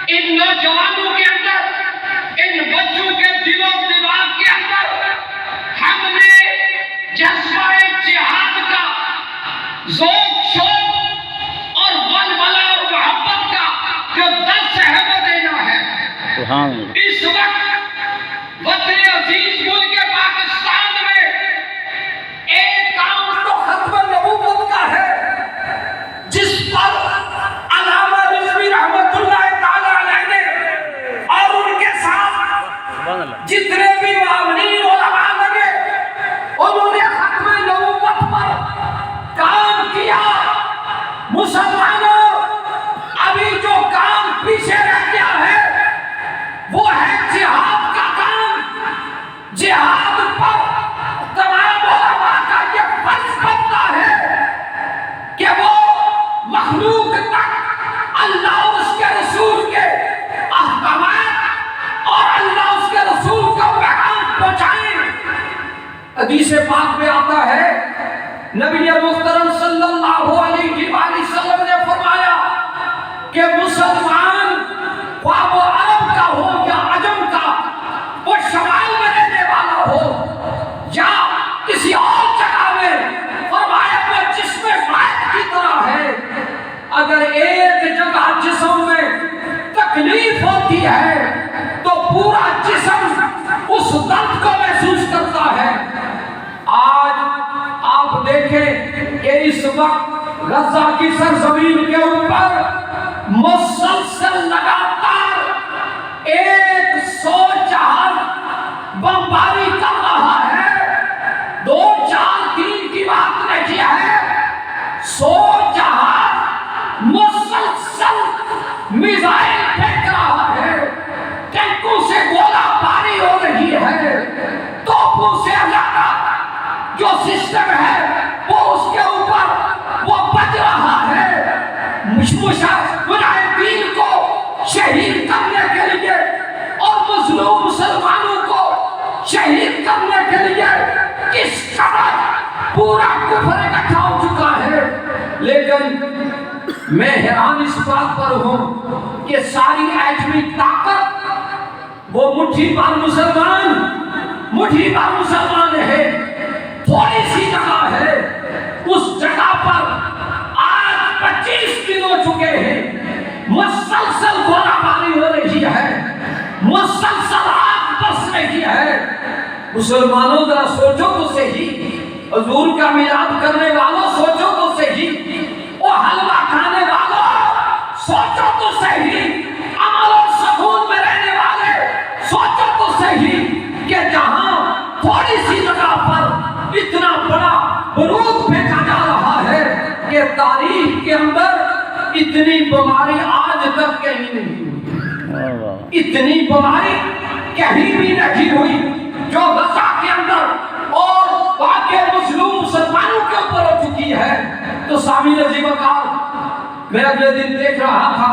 ان نوجوانوں کے اندر، ان بچوں کے دل و دماغ کے اندر ہم نے جذبہ جہاد کا، ذوق شوق اور ولولہ اور محبت کا جو درس ہے وہ دینا ہے۔ اس وقت وطن عزیز ملک پاکستان میں ایک کام تو ختم نبوت کا ہے جس پر علامہ رضوی رحمت اللہ تعالی علیہ نے اور ان کے ساتھ جتنے بھی معاونین علماء لگے انہوں نے ختم نبوت پر کام کیا۔ مسلمانوں، ابھی جو کام پیچھے رہ گیا ہے وہ ہے جہاد کا کام۔ جہاد پر تمام علماء کا یہ فرض بنتا ہے کہ وہ مخلوق تک اللہ اور اس کے رسول کے احکامات اور اللہ اس کے رسول کا پیغام پہنچائیں۔ حدیث پاک میں آتا ہے، نبی محترم صلی اللہ علیہ وآلہ وسلم نے فرمایا کہ مسلمان خواہ وہ عرب کا ہو یا عجم کا، وہ شمال میں رہنے والا ہو یا کسی اور جگہ میں، فرمایا وہ جسم واحد کی طرح ہے۔ اگر ایک جگہ جسم میں تکلیف ہوتی ہے تو پورا جسم اس درد کو محسوس کرتا ہے۔ آج آپ دیکھیں کہ اس وقت غزہ کی سرزمین کے اوپر مسلسل لگاتار 100 جہاز بمباری کر رہا ہے۔ 2 4 3 کی بات نہیں ہے، 100 جہاز مسلسل میزائل پھینک رہا ہے، ٹینکوں سے گولہ باری ہو رہی ہے، توپوں سے علاقہ جو سسٹم ہے وہ اس کے اوپر وہ بج رہا ہے۔ مجاہدین کو شہید کرنے کے لیے اور مظلوم مسلمانوں کو شہید کرنے کے لیے کس قدر پورا کفر اکٹھا ہو چکا ہے۔ لیکن میں حیران اس بات پر ہوں کہ ساری ایٹمی طاقت وہ مٹھی بھر مسلمان ہے، تھوڑی سی جگہ ہے، اس جگہ پر آج 25 دن ہو چکے ہیں، مسلسل گولہ باری ہو رہی ہے، مسلسل آگ برس رہی ہے۔ مسلمانوں ذرا سوچو تو صحیح، حضور کا میلاد کرنے والوں سوچو تو صحیح، وہ حلوہ کھانے والوں سوچو تو صحیح، امن و سکون میں رہنے والے سوچو تو صحیح کہ جہاں تھوڑی سی جگہ پر اتنا بڑا بارود پھینکا جا رہا ہے کہ تاریخ کے اندر اتنی بیماری آج تک کہیں نہیں ہوئی، اتنی بیماری کہیں بھی نہیں ہوئی جو غزہ کے اندر اور باقی مظلوم مسلمانوں کے اوپر ہو چکی ہے۔ تو سامعین عزیز وقار، میں اگلے دن دیکھ رہا تھا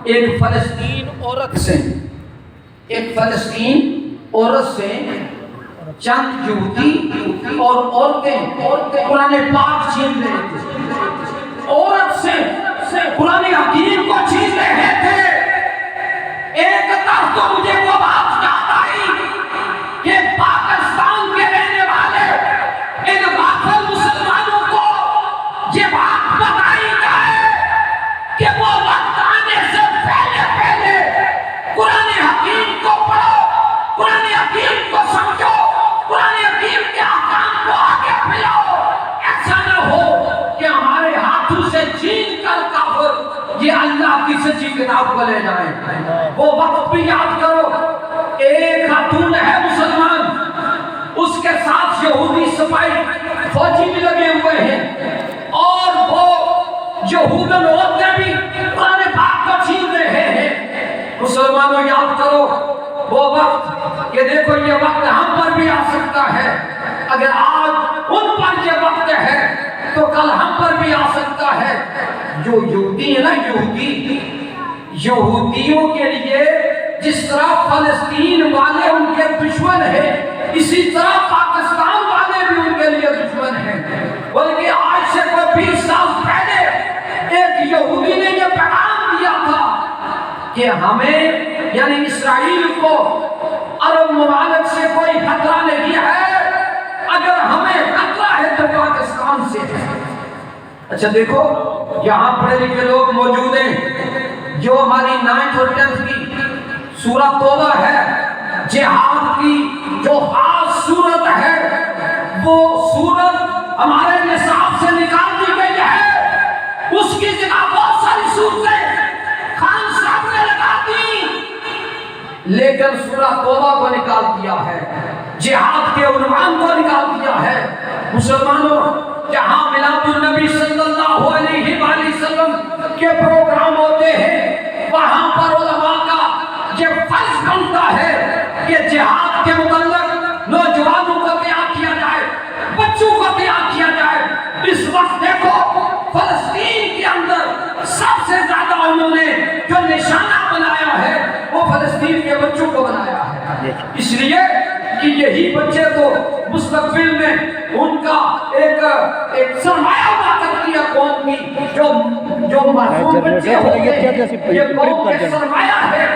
ایک فلسطین عورت سے چند یہودی اور عورتیں قرآن پاک چھین رہے تھے، عورت سے قرآن حکیم کو چھین رہے تھے۔ ایک طرف تو مجھے وہ بات یاد آئی کہ پاکستان کے رہنے والے ان غافل مسلمانوں کو یہ بات بتائی جائے کہ وہ وقت آنے سے پہلے قرآن حکیم کو پڑھو، قرآن حکیم کو سمجھو، قرآن حکیم کے احکام کو آگے پھیلاؤ۔ ایسا نہ ہو کہ ہمارے ہاتھوں سے چھین کر کافر یہ اللہ کی سچی کتاب کو لے جائیں۔ وہ وقت بھی یاد کرو، ایک خاتون ہے مسلمان، اس کے ساتھ یہودی سپاہی فوجی بھی لگے ہوئے ہیں اور وہ یہودن عورتیں بھی قرآن پاک کو چھین رہے ہیں۔ مسلمانوں یاد کرو وہ وقت کہ دیکھو یہ وقت ہم پر بھی آ سکتا ہے۔ اگر آج ان پر یہ وقت ہے تو کل ہم پر بھی آ سکتا ہے۔ جو یہودی ہے نا، یہودیوں کے لیے جس طرح فلسطین والے ان کے دشمن ہیں، اسی طرح پاکستان والے بھی ان کے لیے دشمن ہیں۔ بلکہ آج سے کوئی 20 سال پہلے ایک یہودی نے یہ پیغام دیا تھا کہ ہمیں یعنی اسرائیل کو عرب ممالک سے کوئی خطرہ نہیں ہے، اگر ہمیں خطرہ ہے تو پاکستان سے ہے۔ اچھا دیکھو یہاں پڑھے لکھے لوگ موجود ہیں جو ہماری 9th اور 10th کی سورہ توبہ ہے، جہاد کی جو خاص صورت ہے وہ صورت ہمارے نصاب سے نکال دی گئی ہے، اس کی جگہ بہت ساری صورتیں خان صاحب نے لگا دی، لیکن سورہ توبہ کو نکال دیا ہے، جہاد کے عنوان کو نکال دیا ہے۔ مسلمانوں جہاں میلاد النبی صلی اللہ علیہ وآلہ وسلم کے پروگرام ہوتے ہیں وہاں پر علماء کا یہ فرض بنتا ہے کہ جہاد کے متعلق نوجوانوں کو تیار کیا جائے، بچوں کو تیار کیا جائے۔ اس وقت دیکھو فلسطین کے اندر سب سے زیادہ انہوں نے جو نشانہ بنایا ہے وہ فلسطین کے بچوں کو بنایا ہے، اس لیے کہ یہی بچے تو مستقبل میں ان کا ایک سرمایہ ہوا کرتی ہے قوم کی، جو معصوم بچے ہوتے ہیں یہ قوم کے سرمایہ ہے۔